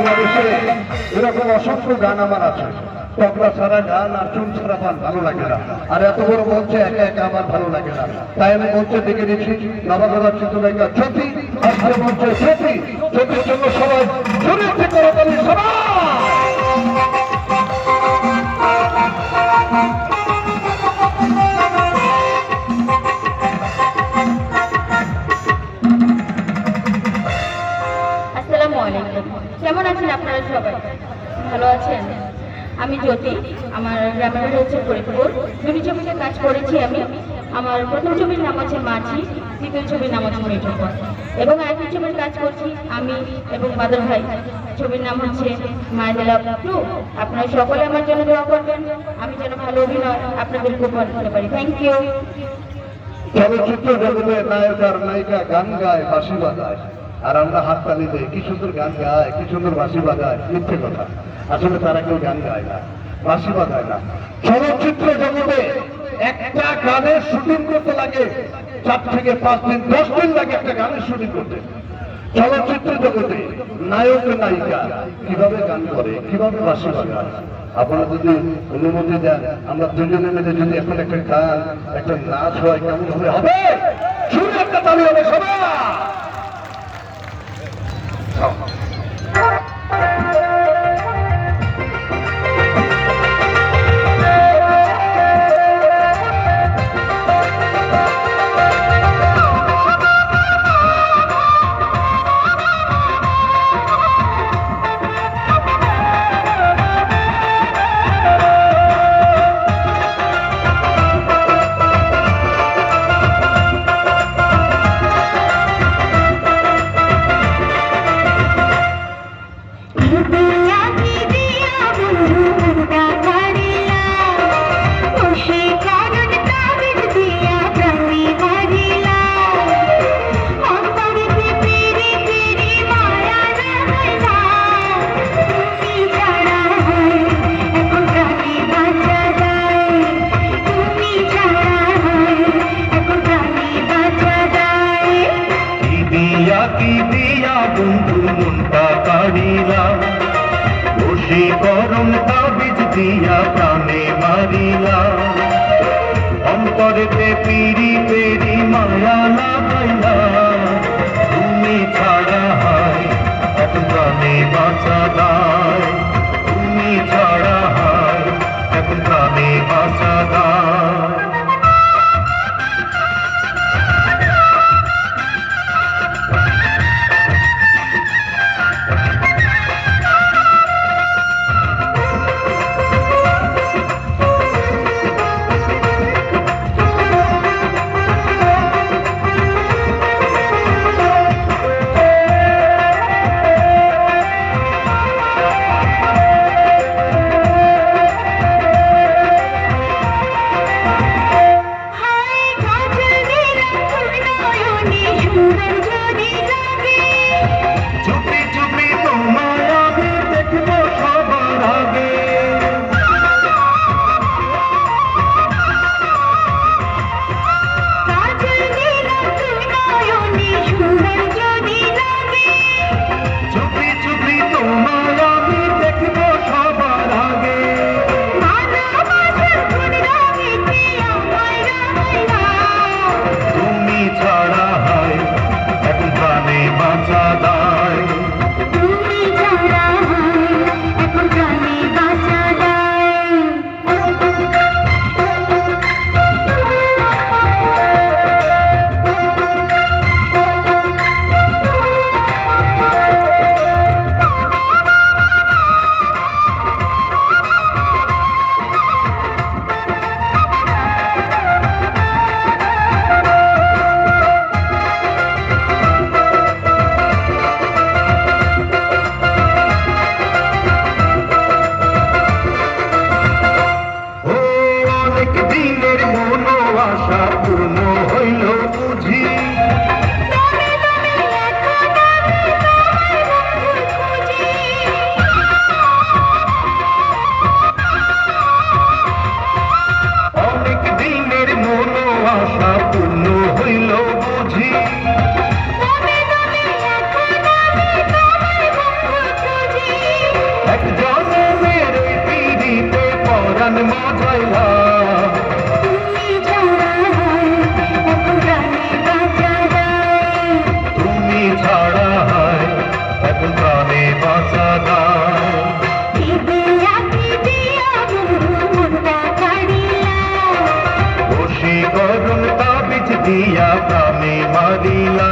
বাংলাদেশে এরকম অসংখ্য গান আমার আছে। তবলা ছাড়া গান আর চুল ছাড়া পান ভালো লাগে না, আর এত বড় মঞ্চে একা একা আমার ভালো লাগে না। তাই আমি মঞ্চে ডেকে দিচ্ছি নবাগত চিত্রনায়িকা জ্যোতি। আজকে মঞ্চে জ্যোতি, জ্যোতির জন্য সবাই জোরে করতালি সবাই। আসসালামু আলাইকুম, কেমন আছেন আপনারা সবাই? ভালো আছেন? আমি জ্যোতি, আমার গ্রামের বাড়ি হচ্ছে ফরিদপুর। দুটি ছবিতে কাজ করেছি আমি। আমার প্রথম ছবির নাম হচ্ছে মাঝি, দ্বিতীয় ছবির নাম হচ্ছে মৃত্যুপথ, এবং আরেকটি ছবির কাজ করছি আমি এবং বাদল ভাই। ছবির নাম হচ্ছে মাই লাভ টু। আপনারা সকলে আমার জন্য দোয়া করবেন, আমি যেন ভালো অভিনয় আপনাদের উপহার দিতে পারি। Thank you. চলচ্চিত্র জগতে নায়ক আর নায়িকা গান গায়, বাঁশি বাজায়, আর আমরা হাততালি দিই। কি সুন্দর গান গায়, কি সুন্দর বাঁশি বাজায়। মিথ্যে কথা, আসলে তারা কেউ গান গায় না, বাঁশি বাজায় না। চলচ্চিত্র জগতে একটা গানের শুটিং করতে লাগে 4 থেকে 5 দিন, 10 দিন লাগে একটা গানের শুটিং করতে। চলচ্চিত্র জগতে নায়ক নায়িকা কিভাবে গান করে, কিভাবে বাঁশি বাজায়, আপনারা যদি অনুমতি দেন আমরা দুজনে মিলে যদি এখন একটা গান, একটা নাচ হয়, কেমন হবে? হবে, শুরু একটা তালি হবে সবাই। বন্ধু মনটা কাড়িলা, বশীকরণ তাবিজ দিয়া প্রাণে মারিলা। অন্তরেতে পিরি পেরি মায়া না পাইলা, তুমি ছাড়া হায় এখন প্রাণে বাঁচা দায়। তুমি ছাড়া হায় এখন প্রাণে বাঁচা দায়। প্রাণ মজাইলা তুমি ছাড়া হয় এখন প্রাণে বাঁচা দায় বশীকরণ তাবিজ দিয়া প্রাণে মারিলা